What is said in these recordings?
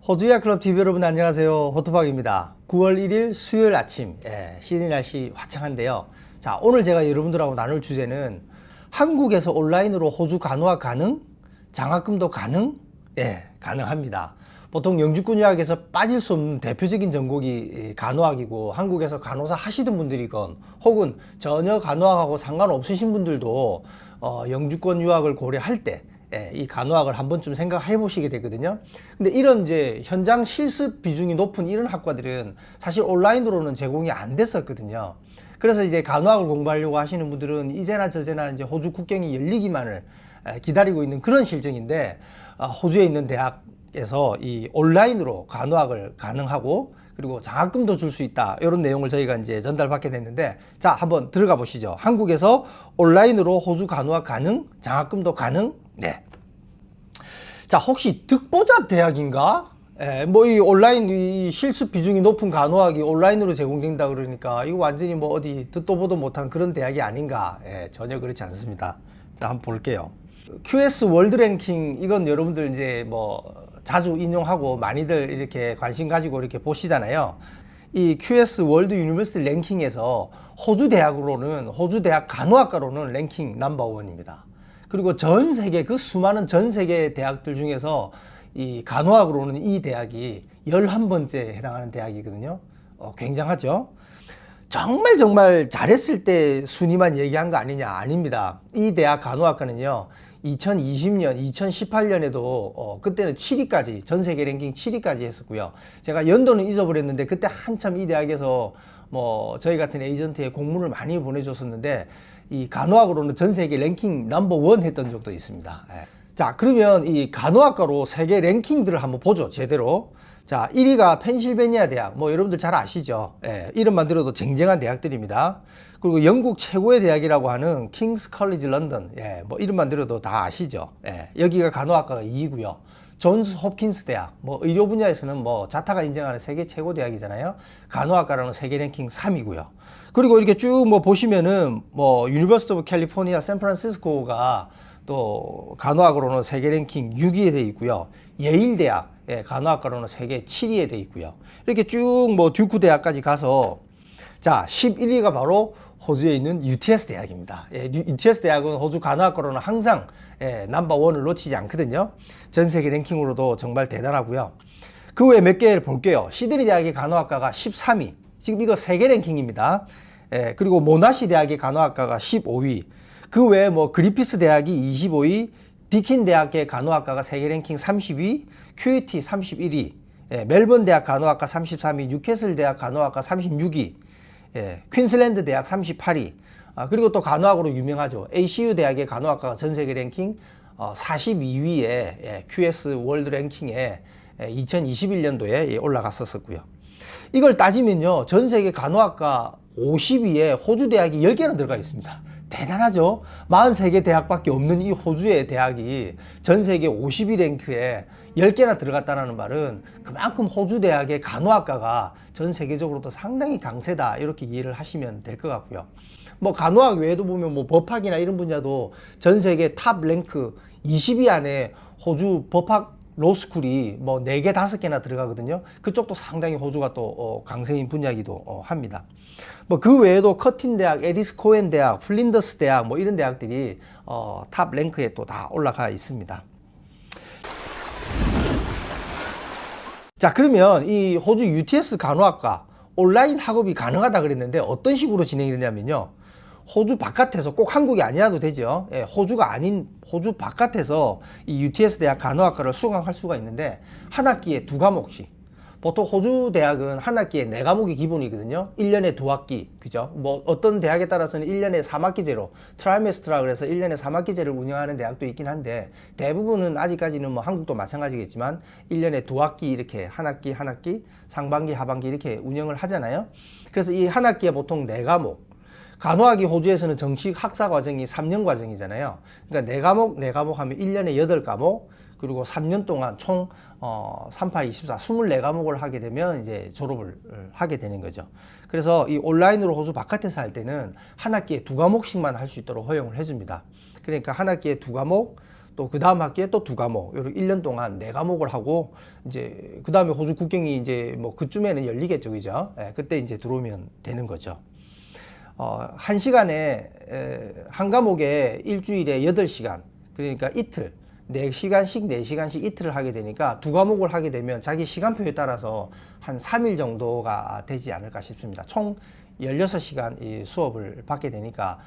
호주야 클럽 TV 여러분 안녕하세요. 호토박입니다. 9월 1일 수요일 아침 시드니 날씨 화창한데요. 자, 오늘 제가 여러분들하고 나눌 주제는 한국에서 온라인으로 호주 간호학 가능? 장학금도 가능? 가능합니다. 보통 영주권 유학에서 빠질 수 없는 대표적인 전공이 간호학이고, 한국에서 간호사 하시던 분들이건 혹은 전혀 간호학하고 상관없으신 분들도 영주권 유학을 고려할 때 이 간호학을 한 번쯤 생각해 보시게 되거든요. 근데 이런 이제 현장 실습 비중이 높은 이런 학과들은 사실 온라인으로는 제공이 안 됐었거든요. 그래서 이제 간호학을 공부하려고 하시는 분들은 이제나 저제나 이제 호주 국경이 열리기만을 기다리고 있는 그런 실정인데, 호주에 있는 대학에서 이 온라인으로 간호학을 가능하고 그리고 장학금도 줄 수 있다, 이런 내용을 저희가 이제 전달받게 됐는데, 자, 한번 들어가 보시죠. 한국에서 온라인으로 호주 간호학 가능? 장학금도 가능? 네. 자, 혹시 득보잡 대학인가? 뭐 이 온라인 이 실습 비중이 높은 간호학이 온라인으로 제공된다 그러니까 이거 완전히 뭐 어디 듣도 보도 못한 그런 대학이 아닌가? 전혀 그렇지 않습니다. 자, 한번 볼게요. QS 월드 랭킹, 이건 여러분들 이제 뭐 자주 인용하고 많이들 이렇게 관심 가지고 이렇게 보시잖아요. 이 QS 월드 유니버시티 랭킹에서 호주 대학으로는, 호주 대학 간호학과로는 랭킹 넘버 원입니다. 그리고 전 세계, 그 수많은 전 세계 대학들 중에서 이 간호학으로는 이 대학이 11번째 해당하는 대학이거든요. 굉장하죠? 정말 잘했을 때 순위만 얘기한 거 아니냐? 아닙니다. 이 대학 간호학과는요, 2020년, 2018년에도 그때는 7위까지, 전 세계 랭킹 7위까지 했었고요. 제가 연도는 잊어버렸는데 그때 한참 이 대학에서 뭐 저희 같은 에이전트에 공문을 많이 보내줬었는데, 이 간호학으로는 전 세계 랭킹 넘버 원 했던 적도 있습니다. 자, 그러면 이 간호학과로 세계 랭킹들을 한번 보죠, 제대로. 자, 1위가 펜실베니아 대학, 뭐 여러분들 잘 아시죠? 이름만 들어도 쟁쟁한 대학들입니다. 그리고 영국 최고의 대학이라고 하는 킹스 컬리지 런던, 뭐 이름만 들어도 다 아시죠? 여기가 간호학과가 2위고요. 존스 홉킨스 대학, 뭐 의료 분야에서는 뭐 자타가 인정하는 세계 최고 대학이잖아요. 간호학과로는 세계 랭킹 3위고요. 그리고 이렇게 쭉 뭐 보시면은 뭐 유니버시티 오브 캘리포니아 샌프란시스코가 또 간호학으로는 세계 랭킹 6위에 돼 있고요. 예일 대학, 간호학과로는 세계 7위에 돼 있고요. 이렇게 쭉 뭐 듀크 대학까지 가서, 자, 11위가 바로 호주에 있는 UTS 대학입니다. UTS 대학은 호주 간호학과로는 항상 넘버 원을 놓치지 않거든요. 전 세계 랭킹으로도 정말 대단하고요. 그 외에 몇 개를 볼게요. 시드니 대학의 간호학과가 13위. 지금 이거 세계 랭킹입니다. 그리고 모나시 대학의 간호학과가 15위. 그 외에 뭐 그리피스 대학이 25위, 디킨 대학의 간호학과가 세계 랭킹 30위, QUT 31위, 멜번 대학 간호학과 33위, 뉴캐슬 대학 간호학과 36위, 퀸슬랜드 대학 38위. 그리고 또 간호학으로 유명하죠. ACU 대학의 간호학과가 전 세계 랭킹 42위에 QS 월드 랭킹에 2021년도에 올라갔었고요. 이걸 따지면요, 전 세계 간호학과 50위에 호주 대학이 10개나 들어가 있습니다. 대단하죠? 43개 대학밖에 없는 이 호주의 대학이 전 세계 50위 랭크에 10개나 들어갔다는 말은 그만큼 호주 대학의 간호학과가 전 세계적으로도 상당히 강세다, 이렇게 이해를 하시면 될 것 같고요. 뭐 간호학 외에도 보면 뭐 법학이나 이런 분야도 전 세계 탑 랭크 20위 안에 호주 법학 로스쿨이 뭐 4개, 5개나 들어가거든요. 그쪽도 상당히 호주가 또 강세인 분야이기도 합니다. 뭐 그 외에도 커틴 대학, 에디스 코엔 대학, 플린더스 대학, 뭐 이런 대학들이 탑 랭크에 또 다 올라가 있습니다. 자, 그러면 이 호주 UTS 간호학과 온라인 학업이 가능하다 그랬는데 어떤 식으로 진행이 되냐면요, 호주 바깥에서, 꼭 한국이 아니라도 되죠. 호주가 아닌 호주 바깥에서 이 UTS 대학 간호학과를 수강할 수가 있는데, 한 학기에 2과목씩. 보통 호주 대학은 한 학기에 4과목이 기본이거든요. 1년에 2학기, 그죠? 뭐 어떤 대학에 따라서는 1년에 3학기제로, 트라이메스트라 그래서 1년에 3학기제를 운영하는 대학도 있긴 한데, 대부분은 아직까지는 뭐 한국도 마찬가지겠지만 1년에 2학기, 이렇게 한 학기, 상반기, 하반기 이렇게 운영을 하잖아요. 그래서 이 한 학기에 보통 4과목, 간호학이 호주에서는 정식 학사 과정이 3년 과정이잖아요. 그러니까 4과목 하면 1년에 8과목, 그리고 3년 동안 총 38, 24, 24과목을 하게 되면 이제 졸업을 하게 되는 거죠. 그래서 이 온라인으로 호주 바깥에서 할 때는 한 학기에 2과목씩만 할 수 있도록 허용을 해줍니다. 그러니까 한 학기에 2과목, 또 그 다음 학기에 또 2과목, 이렇게 1년 동안 4과목을 하고, 이제 그 다음에 호주 국경이 이제 뭐 그쯤에는 열리겠죠, 그죠? 예, 그때 이제 들어오면 되는 거죠. 1시간에 한 과목에 일주일에 8시간, 그러니까 이틀 4시간씩 4시간씩 이틀을 하게 되니까 2과목을 하게 되면 자기 시간표에 따라서 한 3일 정도가 되지 않을까 싶습니다. 총 16시간 이 수업을 받게 되니까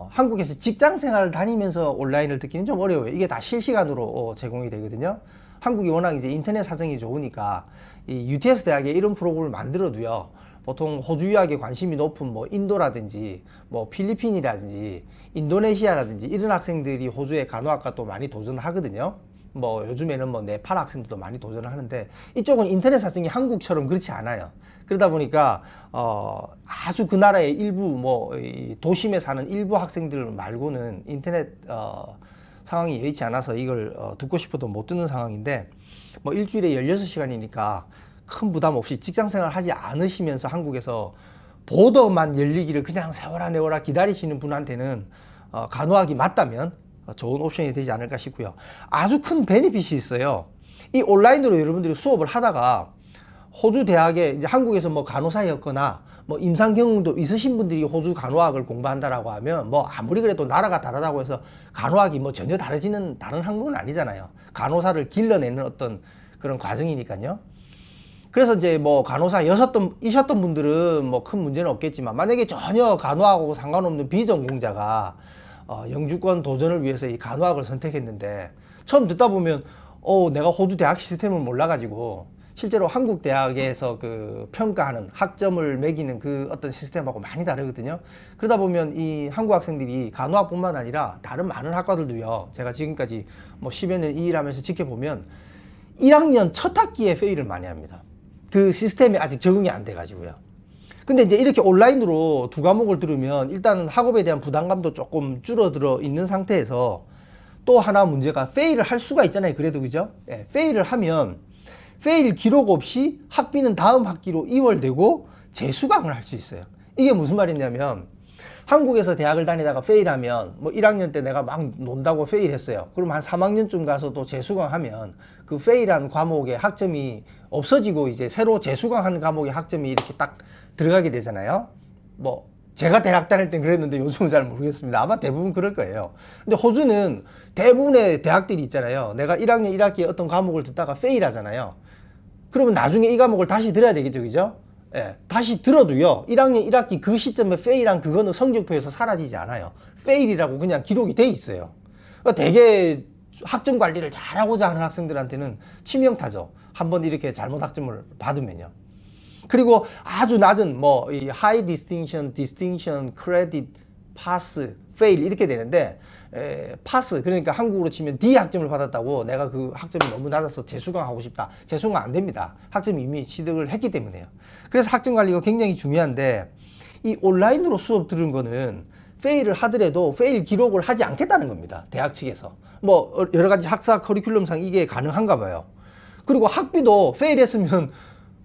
한국에서 직장 생활을 다니면서 온라인을 듣기는 좀 어려워요. 이게 다 실시간으로 제공이 되거든요. 한국이 워낙 이제 인터넷 사정이 좋으니까 이 UTS 대학에 이런 프로그램을 만들어도요. 보통 호주 유학에 관심이 높은 뭐 인도라든지 뭐 필리핀이라든지 인도네시아라든지 이런 학생들이 호주의 간호학과 또 많이 도전하거든요. 뭐 요즘에는 뭐 네팔 학생들도 많이 도전을 하는데 이쪽은 인터넷 사정이 한국처럼 그렇지 않아요. 그러다 보니까 아주 그 나라의 일부 뭐 이 도심에 사는 일부 학생들 말고는 인터넷 상황이 여의치 않아서 이걸 듣고 싶어도 못 듣는 상황인데 뭐 일주일에 16시간이니까 큰 부담 없이 직장 생활 하지 않으시면서 한국에서 보더만 열리기를 그냥 세워라 내워라 기다리시는 분한테는 간호학이 맞다면 좋은 옵션이 되지 않을까 싶고요. 아주 큰 베니핏이 있어요. 이 온라인으로 여러분들이 수업을 하다가 호주 대학에 이제 한국에서 뭐 간호사였거나 뭐 임상 경험도 있으신 분들이 호주 간호학을 공부한다라고 하면 뭐 아무리 그래도 나라가 다르다고 해서 간호학이 뭐 전혀 다른 학문은 아니잖아요. 간호사를 길러내는 어떤 그런 과정이니까요. 그래서 이제 뭐 간호사이셨던 분들은 뭐 큰 문제는 없겠지만 만약에 전혀 간호학하고 상관없는 비전공자가 영주권 도전을 위해서 이 간호학을 선택했는데 처음 듣다 보면 내가 호주 대학 시스템을 몰라가지고 실제로 한국 대학에서 그 평가하는 학점을 매기는 그 어떤 시스템하고 많이 다르거든요. 그러다 보면 이 한국 학생들이 간호학뿐만 아니라 다른 많은 학과들도요. 제가 지금까지 뭐 10여 년 이 일하면서 지켜보면 1학년 첫 학기에 페일을 많이 합니다. 그 시스템이 아직 적응이 안 돼가지고요. 근데 이제 이렇게 온라인으로 2과목을 들으면 일단은 학업에 대한 부담감도 조금 줄어들어 있는 상태에서 또 하나 문제가 페일을 할 수가 있잖아요. 그래도 그죠? 예, 페일을 하면 페일 기록 없이 학비는 다음 학기로 이월되고 재수강을 할 수 있어요. 이게 무슨 말이냐면 한국에서 대학을 다니다가 페일하면 뭐 1학년 때 내가 막 논다고 페일했어요. 그럼 한 3학년쯤 가서 또 재수강하면 그 페일한 과목의 학점이 없어지고 이제 새로 재수강한 과목의 학점이 이렇게 딱 들어가게 되잖아요. 뭐 제가 대학 다닐 땐 그랬는데 요즘은 잘 모르겠습니다. 아마 대부분 그럴 거예요. 근데 호주는 대부분의 대학들이 있잖아요. 내가 1학년 1학기에 어떤 과목을 듣다가 페일하잖아요. 그러면 나중에 이 과목을 다시 들어야 되겠죠, 그죠? 예, 다시 들어도요, 1학년 1학기 그 시점에 페일한 그거는 성적표에서 사라지지 않아요. 페일이라고 그냥 기록이 돼 있어요. 그러니까 되게 학점 관리를 잘하고자 하는 학생들한테는 치명타죠. 한번 이렇게 잘못 학점을 받으면요. 그리고 아주 낮은 뭐 이 high distinction, distinction, credit, pass, fail 이렇게 되는데 파스 그러니까 한국으로 치면 D 학점을 받았다고 내가 그 학점이 너무 낮아서 재수강하고 싶다. 재수강 안 됩니다. 학점이 이미 취득을 했기 때문에요. 그래서 학점 관리가 굉장히 중요한데 이 온라인으로 수업 들은 거는 페일을 하더라도 페일 기록을 하지 않겠다는 겁니다. 대학 측에서. 뭐 여러 가지 학사 커리큘럼상 이게 가능한가 봐요. 그리고 학비도 페일했으면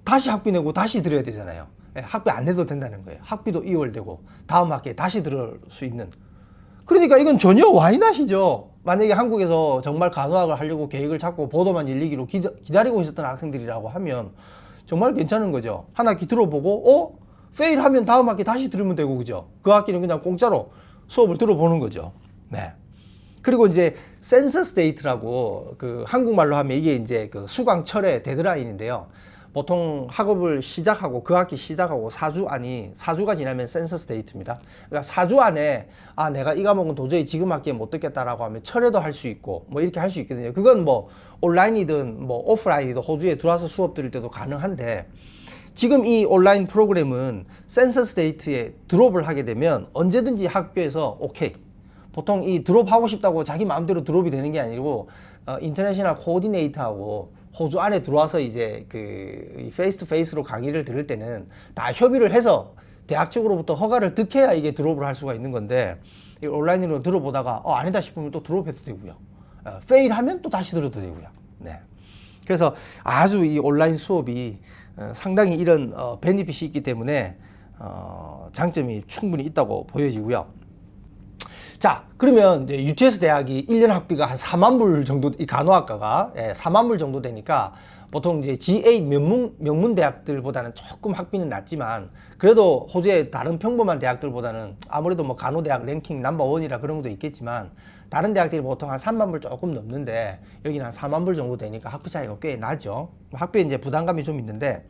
다시 학비 내고 다시 들어야 되잖아요. 학비 안 내도 된다는 거예요. 학비도 이월되고 다음 학기에 다시 들을 수 있는. 그러니까 이건 전혀 와이낫이죠. 만약에 한국에서 정말 간호학을 하려고 계획을 잡고 보도만 열리기로 기다리고 있었던 학생들이라고 하면 정말 괜찮은 거죠. 한 학기 들어보고 페일하면 다음 학기 다시 들으면 되고 그죠. 그 학기는 그냥 공짜로 수업을 들어보는 거죠. 네. 그리고 이제 센서스 데이트라고 그 한국말로 하면 이게 이제 그 수강철의 데드라인인데요. 보통 학업을 시작하고 그 학기 시작하고 4주가 지나면 센서스 데이트입니다. 그러니까 4주 안에 내가 이 과목은 도저히 지금 학기에 못 듣겠다라고 하면 철회도 할 수 있고 뭐 이렇게 할 수 있거든요. 그건 뭐 온라인이든 뭐 오프라인이든 호주에 들어와서 수업 들을 때도 가능한데 지금 이 온라인 프로그램은 센서스 데이트에 드롭을 하게 되면 언제든지 학교에서 오케이. 보통 이 드롭하고 싶다고 자기 마음대로 드롭이 되는 게 아니고 인터내셔널 코디네이터하고 호주 안에 들어와서 이제 그 페이스 투 페이스로 강의를 들을 때는 다 협의를 해서 대학 측으로부터 허가를 득해야 이게 드롭을 할 수가 있는 건데 이 온라인으로 들어보다가 아니다 싶으면 또 드롭해도 되고요. 페일하면 또 다시 들어도 되고요. 네. 그래서 아주 이 온라인 수업이 상당히 이런 베니핏이 있기 때문에 장점이 충분히 있다고 보여지고요. 자, 그러면 이제 UTS 대학이 1년 학비가 한 4만 불 정도, 이 간호학과가 4만 불 정도 되니까 보통 이제 GA 명문 대학들보다는 조금 학비는 낮지만 그래도 호주의 다른 평범한 대학들보다는 아무래도 뭐 간호대학 랭킹 넘버원이라 그런 것도 있겠지만 다른 대학들이 보통 한 3만 불 조금 넘는데 여기는 한 4만 불 정도 되니까 학비 차이가 꽤 나죠. 학비에 이제 부담감이 좀 있는데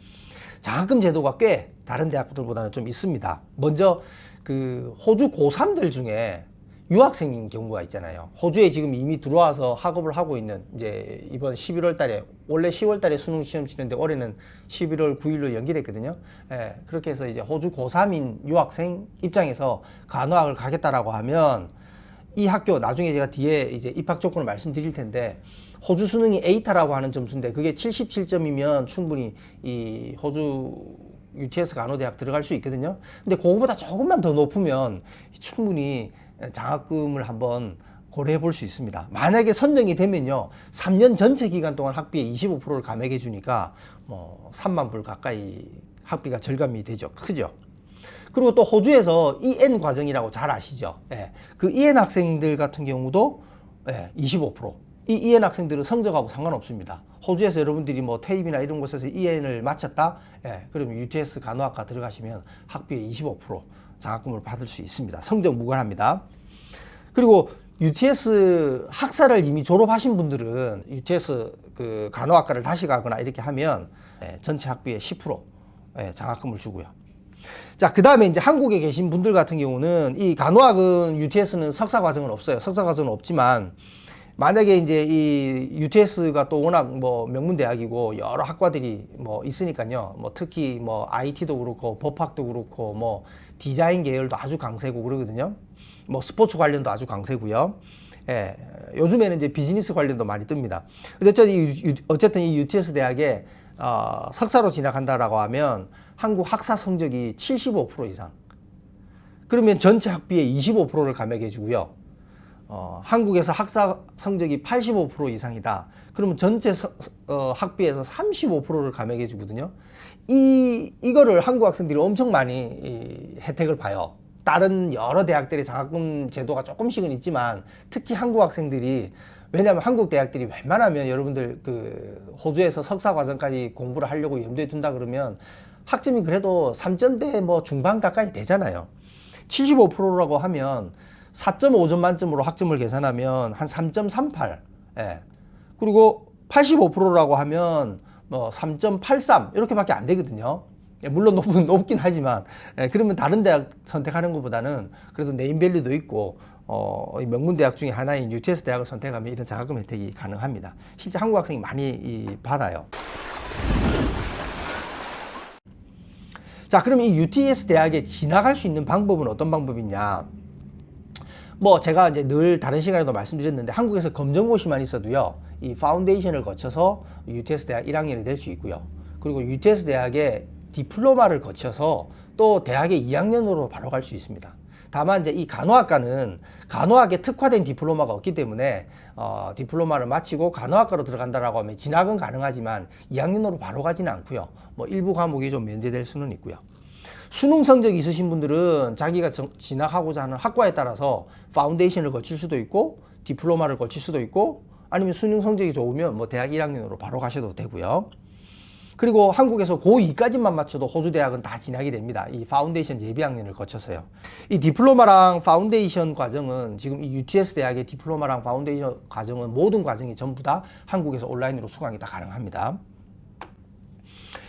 장학금 제도가 꽤 다른 대학들보다는 좀 있습니다. 먼저 그 호주 고3들 중에 유학생인 경우가 있잖아요. 호주에 지금 이미 들어와서 학업을 하고 있는 이제 이번 11월 달에 원래 10월 달에 수능 시험 치는데 올해는 11월 9일로 연기됐거든요. 예, 그렇게 해서 이제 호주 고3인 유학생 입장에서 간호학을 가겠다라고 하면 이 학교 나중에 제가 뒤에 이제 입학 조건을 말씀드릴 텐데 호주 수능이 에이타라고 하는 점수인데 그게 77점이면 충분히 이 호주 UTS 간호대학 들어갈 수 있거든요. 근데 그거보다 조금만 더 높으면 충분히 장학금을 한번 고려해 볼 수 있습니다. 만약에 선정이 되면요, 3년 전체 기간 동안 학비의 25%를 감액해 주니까 뭐 3만 불 가까이 학비가 절감이 되죠. 크죠. 그리고 또 호주에서 EN 과정이라고 잘 아시죠? 예, 그 EN 학생들 같은 경우도 25%. 이 EN 학생들은 성적하고 상관없습니다. 호주에서 여러분들이 뭐 테이프나 이런 곳에서 EN을 마쳤다? 그러면 UTS 간호학과 들어가시면 학비의 25% 장학금을 받을 수 있습니다. 성적 무관합니다. 그리고 UTS 학사를 이미 졸업하신 분들은 UTS 그 간호학과를 다시 가거나 이렇게 하면 전체 학비의 10% 장학금을 주고요. 자, 그 다음에 이제 한국에 계신 분들 같은 경우는 이 간호학은 UTS는 석사 과정은 없어요. 석사 과정은 없지만 만약에 이제 이 UTS가 또 워낙 뭐 명문 대학이고 여러 학과들이 뭐 있으니까요. 뭐 특히 뭐 IT도 그렇고 법학도 그렇고 뭐 디자인 계열도 아주 강세고 그러거든요. 뭐 스포츠 관련도 아주 강세고요. 예, 요즘에는 이제 비즈니스 관련도 많이 뜹니다. 어쨌든 이 UTS 대학에 석사로 진학한다라고 하면 한국 학사 성적이 75% 이상. 그러면 전체 학비의 25%를 감액해 주고요. 한국에서 학사 성적이 85% 이상이다. 그러면 전체 학비에서 35%를 감액해 주거든요. 이거를 한국 학생들이 엄청 많이 혜택을 봐요. 다른 여러 대학들의 장학금 제도가 조금씩은 있지만 특히 한국 학생들이 왜냐하면 한국 대학들이 웬만하면 여러분들 그 호주에서 석사 과정까지 공부를 하려고 염두에 둔다 그러면 학점이 그래도 3점대 뭐 중반 가까이 되잖아요. 75%라고 하면 4.5점 만점으로 학점을 계산하면 한 3.38. 그리고 85%라고 하면 뭐 3.83 이렇게밖에 안 되거든요. 물론 높긴 하지만 그러면 다른 대학 선택하는 것보다는 그래도 네임밸류도 있고 명문 대학 중에 하나인 UTS 대학을 선택하면 이런 장학금 혜택이 가능합니다. 실제 한국 학생이 많이 받아요. 자, 그럼 이 UTS 대학에 진학할 수 있는 방법은 어떤 방법이냐? 뭐 제가 이제 늘 다른 시간에도 말씀드렸는데 한국에서 검정고시만 있어도요, 이 파운데이션을 거쳐서 UTS 대학 1학년이 될 수 있고요. 그리고 UTS 대학에 디플로마를 거쳐서 또 대학에 2학년으로 바로 갈 수 있습니다. 다만 이제 이 간호학과는 간호학에 특화된 디플로마가 없기 때문에 디플로마를 마치고 간호학과로 들어간다라고 하면 진학은 가능하지만 2학년으로 바로 가지는 않고요. 뭐 일부 과목이 좀 면제될 수는 있고요. 수능 성적이 있으신 분들은 자기가 진학하고자 하는 학과에 따라서 파운데이션을 거칠 수도 있고 디플로마를 거칠 수도 있고 아니면 수능 성적이 좋으면 뭐 대학 1학년으로 바로 가셔도 되고요. 그리고 한국에서 고2까지만 맞춰도 호주 대학은 다 진학이 됩니다. 이 파운데이션 예비학년을 거쳐서요. 이 디플로마랑 파운데이션 과정은 지금 이 UTS 대학의 디플로마랑 파운데이션 과정은 모든 과정이 전부 다 한국에서 온라인으로 수강이 다 가능합니다.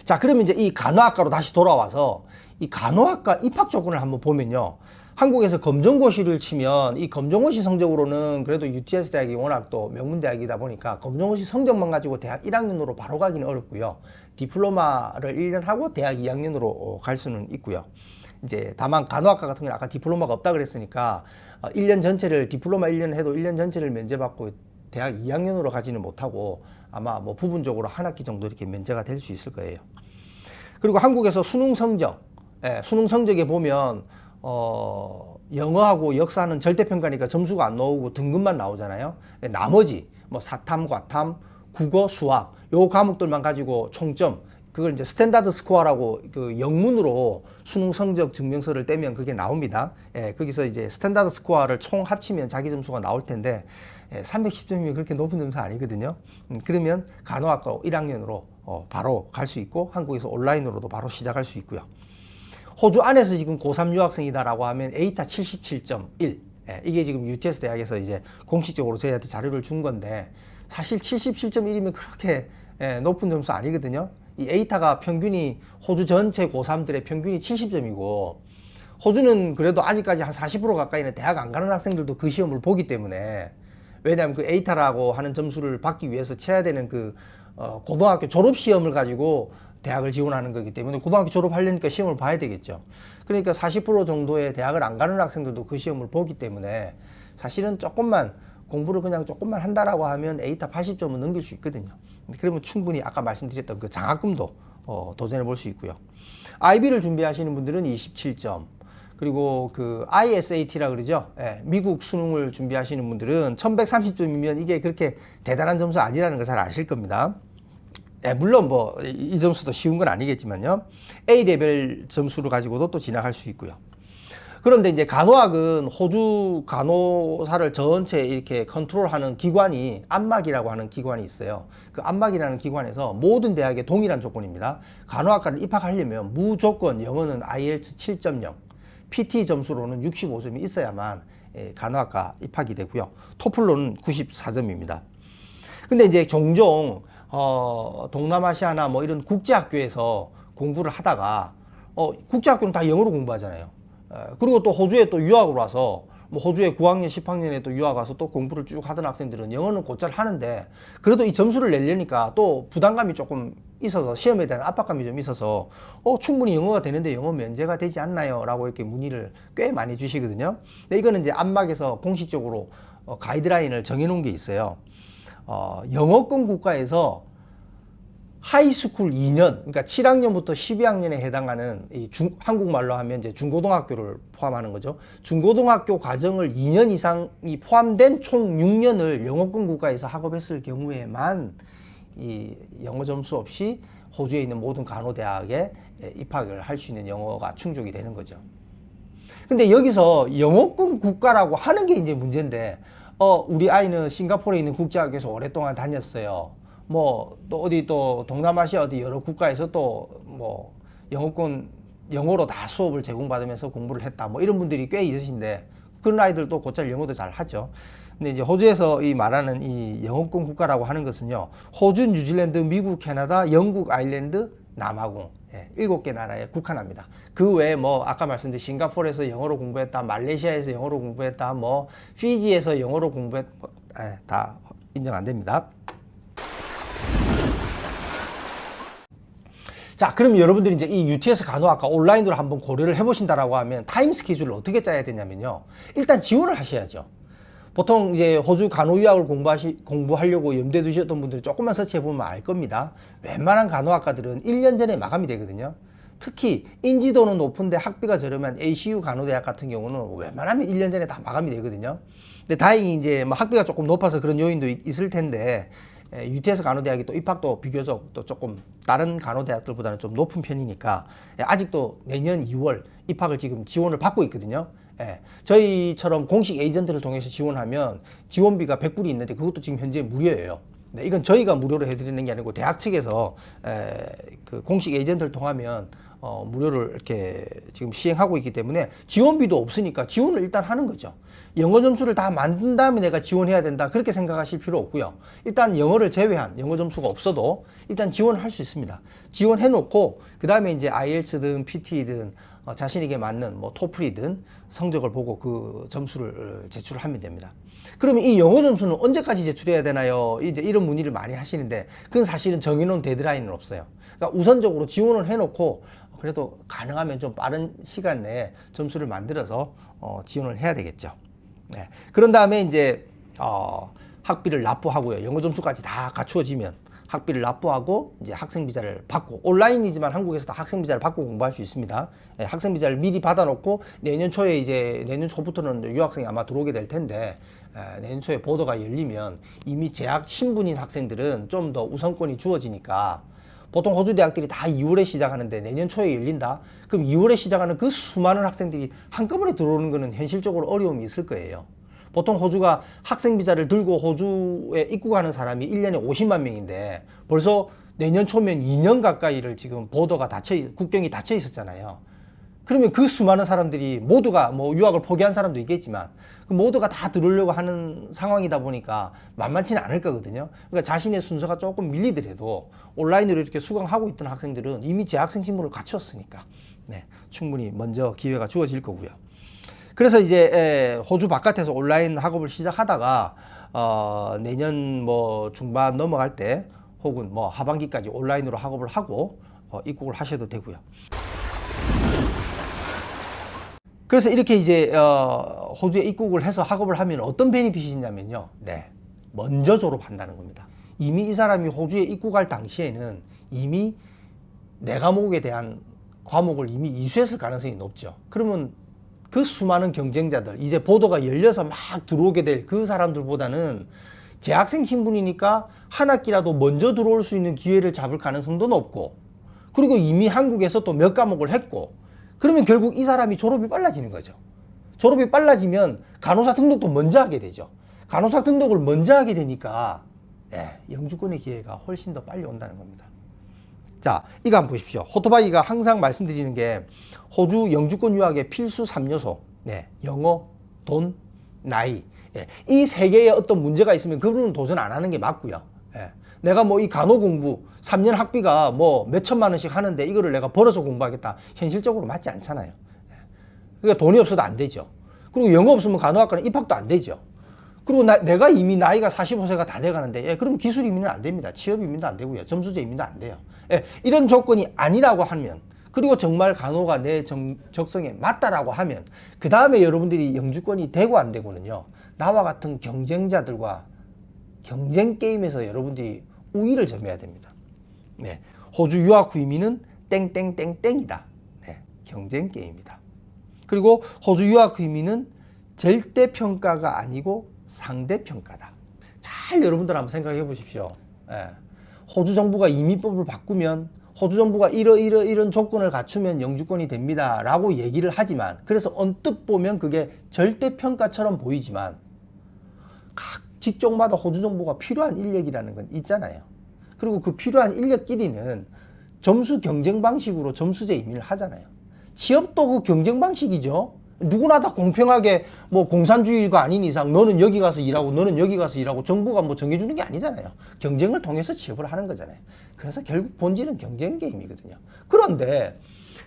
자, 그러면 이제 이 간호학과로 다시 돌아와서 이 간호학과 입학 조건을 한번 보면요. 한국에서 검정고시를 치면 이 검정고시 성적으로는 그래도 UTS 대학이 워낙 또 명문 대학이다 보니까 검정고시 성적만 가지고 대학 1학년으로 바로 가기는 어렵고요. 디플로마를 1년 하고 대학 2학년으로 갈 수는 있고요. 이제 다만 간호학과 같은 경우는 아까 디플로마가 없다 그랬으니까 1년 전체를 디플로마 1년 해도 1년 전체를 면제받고 대학 2학년으로 가지는 못하고 아마 뭐 부분적으로 한 학기 정도 이렇게 면제가 될 수 있을 거예요. 그리고 한국에서 수능 성적, 수능 성적에 보면 영어하고 역사는 절대평가니까 점수가 안 나오고 등급만 나오잖아요. 나머지 뭐 사탐, 과탐, 국어, 수학 요 과목들만 가지고 총점 그걸 이제 스탠다드 스코어라고 그 영문으로 수능 성적 증명서를 떼면 그게 나옵니다. 예, 거기서 이제 스탠다드 스코어를 총 합치면 자기 점수가 나올 텐데 310점이면 그렇게 높은 점수 아니거든요. 그러면 간호학과 1학년으로 바로 갈 수 있고 한국에서 온라인으로도 바로 시작할 수 있고요. 호주 안에서 지금 고3 유학생이다라고 하면 에이타 77.1. 예, 이게 지금 UTS 대학에서 이제 공식적으로 저희한테 자료를 준 건데 사실 77.1이면 그렇게 높은 점수 아니거든요. 이 에이타가 평균이 호주 전체 고3들의 평균이 70점이고 호주는 그래도 아직까지 한 40% 가까이는 대학 안 가는 학생들도 그 시험을 보기 때문에 왜냐하면 그 에이타라고 하는 점수를 받기 위해서 쳐야 되는 그 고등학교 졸업 시험을 가지고 대학을 지원하는 거기 때문에 고등학교 졸업하려니까 시험을 봐야 되겠죠. 그러니까 40% 정도의 대학을 안 가는 학생들도 그 시험을 보기 때문에 사실은 조금만 공부를 그냥 조금만 한다라고 하면 에이타 80점은 넘길 수 있거든요. 그러면 충분히 아까 말씀드렸던 그 장학금도 도전해 볼 수 있고요. IB를 준비하시는 분들은 27점, 그리고 그 ISAT라 그러죠. 예, 미국 수능을 준비하시는 분들은 1130점이면 이게 그렇게 대단한 점수 아니라는 거 잘 아실 겁니다. 예, 물론 뭐 이 점수도 쉬운 건 아니겠지만요. A레벨 점수를 가지고도 또 진학할 수 있고요. 그런데 이제 간호학은 호주 간호사를 전체 이렇게 컨트롤하는 기관이 안막이라고 하는 기관이 있어요. 그 안막이라는 기관에서 모든 대학에 동일한 조건입니다. 간호학과를 입학하려면 무조건 영어는 IELTS 7.0, PT 점수로는 65점이 있어야만 간호학과 입학이 되고요. 토플로는 94점입니다. 근데 이제 종종 동남아시아나 뭐 이런 국제학교에서 공부를 하다가 국제학교는 다 영어로 공부하잖아요. 그리고 또 호주에 또 유학을 와서 뭐 호주에 9학년, 10학년에 또 유학 와서 또 공부를 쭉 하던 학생들은 영어는 곧잘 하는데 그래도 이 점수를 내려니까 또 부담감이 조금 있어서 시험에 대한 압박감이 좀 있어서 충분히 영어가 되는데 영어 면제가 되지 않나요? 라고 이렇게 문의를 꽤 많이 주시거든요. 근데 이거는 이제 안막에서 공식적으로 가이드라인을 정해놓은 게 있어요. 영어권 국가에서 하이스쿨 2년, 그러니까 7학년부터 12학년에 해당하는 한국말로 하면 이제 중고등학교를 포함하는 거죠. 중고등학교 과정을 2년 이상이 포함된 총 6년을 영어권 국가에서 학업했을 경우에만 이 영어 점수 없이 호주에 있는 모든 간호대학에 입학을 할 수 있는 영어가 충족이 되는 거죠. 근데 여기서 영어권 국가라고 하는 게 이제 문제인데, 우리 아이는 싱가포르에 있는 국제학교에서 오랫동안 다녔어요. 뭐 또 어디 또 동남아시아 어디 여러 국가에서 또 뭐 영어로 다 수업을 제공받으면서 공부를 했다, 뭐 이런 분들이 꽤 있으신데 그런 아이들도 곧잘 영어도 잘 하죠. 근데 이제 호주에서 이 말하는 이 영어권 국가라고 하는 것은요, 호주, 뉴질랜드, 미국, 캐나다, 영국, 아일랜드, 남아공 7개 나라에 국한합니다. 그 외에 뭐 아까 말씀드린 싱가포르에서 영어로 공부했다, 말레이시아에서 영어로 공부했다, 뭐 피지에서 영어로 공부했다, 다 인정 안 됩니다. 자, 그럼 여러분들이 이제 이 UTS 간호학과 온라인으로 한번 고려를 해보신다라고 하면 타임 스케줄을 어떻게 짜야 되냐면요, 일단 지원을 하셔야죠. 보통 이제 호주 간호 유학을 공부하려고 염두에 두셨던 분들이 조금만 서치해보면 알 겁니다. 웬만한 간호학과들은 1년 전에 마감이 되거든요. 특히 인지도는 높은데 학비가 저렴한 ACU 간호대학 같은 경우는 웬만하면 1년 전에 다 마감이 되거든요. 근데 다행히 이제 뭐 학비가 조금 높아서 그런 요인도 있을 텐데, UTS 간호대학이 또 입학도 비교적 또 조금 다른 간호대학들보다는 좀 높은 편이니까 아직도 내년 2월 입학을 지금 지원을 받고 있거든요. 저희처럼 공식 에이전트를 통해서 지원하면 지원비가 100불이 있는데 그것도 지금 현재 무료예요. 네, 이건 저희가 무료로 해드리는 게 아니고 대학 측에서 그 공식 에이전트를 통하면 무료를 이렇게 지금 시행하고 있기 때문에 지원비도 없으니까 지원을 일단 하는 거죠. 영어 점수를 다 만든 다음에 내가 지원해야 된다, 그렇게 생각하실 필요 없고요. 일단 영어를 제외한 영어 점수가 없어도 일단 지원을 할 수 있습니다. 지원해 놓고 그 다음에 이제 IELTS든 PT든 자신에게 맞는 뭐 토플이든 성적을 보고 그 점수를 제출을 하면 됩니다. 그러면 이 영어 점수는 언제까지 제출해야 되나요? 이제 이런 문의를 많이 하시는데 그건 사실은 정해놓은 데드라인은 없어요. 그러니까 우선적으로 지원을 해놓고 그래도 가능하면 좀 빠른 시간 내에 점수를 만들어서 지원을 해야 되겠죠. 네. 그런 다음에 이제 학비를 납부하고요. 영어 점수까지 다 갖추어지면 학비를 납부하고 이제 학생 비자를 받고, 온라인이지만 한국에서 다 학생 비자를 받고 공부할 수 있습니다. 학생 비자를 미리 받아놓고 내년 초부터는 유학생이 아마 들어오게 될 텐데, 내년 초에 보더가 열리면 이미 재학 신분인 학생들은 좀 더 우선권이 주어지니까 보통 호주 대학들이 다 2월에 시작하는데 내년 초에 열린다? 그럼 2월에 시작하는 그 수많은 학생들이 한꺼번에 들어오는 것은 현실적으로 어려움이 있을 거예요. 보통 호주가 학생 비자를 들고 호주에 입국하는 사람이 1년에 50만 명인데 벌써 내년 초면 2년 가까이를 지금 국경이 닫혀 있었잖아요. 그러면 그 수많은 사람들이 모두가 뭐 유학을 포기한 사람도 있겠지만 그 모두가 다 들어오려고 하는 상황이다 보니까 만만치는 않을 거거든요. 그러니까 자신의 순서가 조금 밀리더라도 온라인으로 이렇게 수강하고 있던 학생들은 이미 재학생 신분을 갖췄으니까 네, 충분히 먼저 기회가 주어질 거고요. 그래서 이제 호주 바깥에서 온라인 학업을 시작하다가 내년 뭐 중반 넘어갈 때 혹은 뭐 하반기까지 온라인으로 학업을 하고 입국을 하셔도 되고요. 그래서 이렇게 이제 호주에 입국을 해서 학업을 하면 어떤 베니핏이 있냐면요. 네, 먼저 졸업한다는 겁니다. 이미 이 사람이 호주에 입국할 당시에는 이미 내 과목에 대한 과목을 이미 이수했을 가능성이 높죠. 그러면 그 수많은 경쟁자들, 이제 보도가 열려서 막 들어오게 될 그 사람들보다는 재학생 신분이니까 한 학기라도 먼저 들어올 수 있는 기회를 잡을 가능성도 높고, 그리고 이미 한국에서 또 몇 과목을 했고, 그러면 결국 이 사람이 졸업이 빨라지는 거죠. 졸업이 빨라지면 간호사 등록도 먼저 하게 되죠. 간호사 등록을 먼저 하게 되니까 영주권의 기회가 훨씬 더 빨리 온다는 겁니다. 자, 이거 한번 보십시오. 호토바이가 항상 말씀드리는 게 호주 영주권 유학의 필수 3요소. 네, 영어, 돈, 나이. 이 세 개의 어떤 문제가 있으면 그분은 도전 안 하는 게 맞고요. 내가 뭐 이 간호 공부 3년 학비가 뭐 몇 천만 원씩 하는데 이거를 내가 벌어서 공부하겠다. 현실적으로 맞지 않잖아요. 그러니까 돈이 없어도 안 되죠. 그리고 영어 없으면 간호학과는 입학도 안 되죠. 그리고 내가 이미 나이가 45세가 다 돼가는데 그럼 기술 이민은 안 됩니다. 취업 이민도 안 되고요. 점수제 이민도 안 돼요. 이런 조건이 아니라고 하면, 그리고 정말 간호가 내 적성에 맞다라고 하면 그 다음에 여러분들이 영주권이 되고 안 되고는요, 나와 같은 경쟁자들과 경쟁 게임에서 여러분들이 우위를 점해야 됩니다. 네, 호주 유학 후 이민은 땡땡땡땡이다. 네, 경쟁 게임이다. 그리고 호주 유학 후 이민은 절대평가가 아니고 상대평가다. 잘 여러분들 한번 생각해 보십시오. 호주 정부가 이민법을 바꾸면, 호주 정부가 이런 조건을 갖추면 영주권이 됩니다 라고 얘기를 하지만, 그래서 언뜻 보면 그게 절대평가처럼 보이지만 각 직종마다 호주 정부가 필요한 인력이라는 건 있잖아요. 그리고 그 필요한 인력끼리는 점수 경쟁 방식으로 점수제 이민을 하잖아요. 취업도 그 경쟁 방식이죠. 누구나 다 공평하게 뭐 공산주의가 아닌 이상 너는 여기 가서 일하고 너는 여기 가서 일하고 정부가 뭐 정해주는 게 아니잖아요. 경쟁을 통해서 취업을 하는 거잖아요. 그래서 결국 본질은 경쟁 게임이거든요. 그런데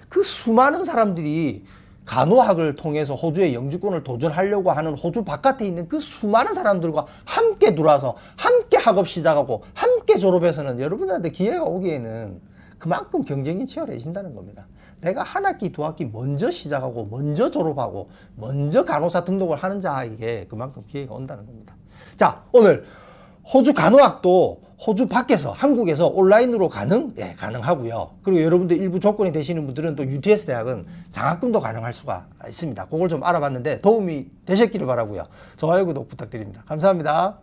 그 수많은 사람들이 간호학을 통해서 호주의 영주권을 도전하려고 하는 호주 바깥에 있는 그 수많은 사람들과 함께 들어와서 함께 학업 시작하고 함께 졸업해서는 여러분들한테 기회가 오기에는 그만큼 경쟁이 치열해진다는 겁니다. 내가 한 학기, 두 학기 먼저 시작하고 먼저 졸업하고 먼저 간호사 등록을 하는 자에게 그만큼 기회가 온다는 겁니다. 자, 오늘 호주 간호학도 호주 밖에서, 한국에서 온라인으로 가능하고요. 그리고 여러분들 일부 조건이 되시는 분들은 또 UTS 대학은 장학금도 가능할 수가 있습니다. 그걸 좀 알아봤는데 도움이 되셨기를 바라고요. 좋아요, 구독 부탁드립니다. 감사합니다.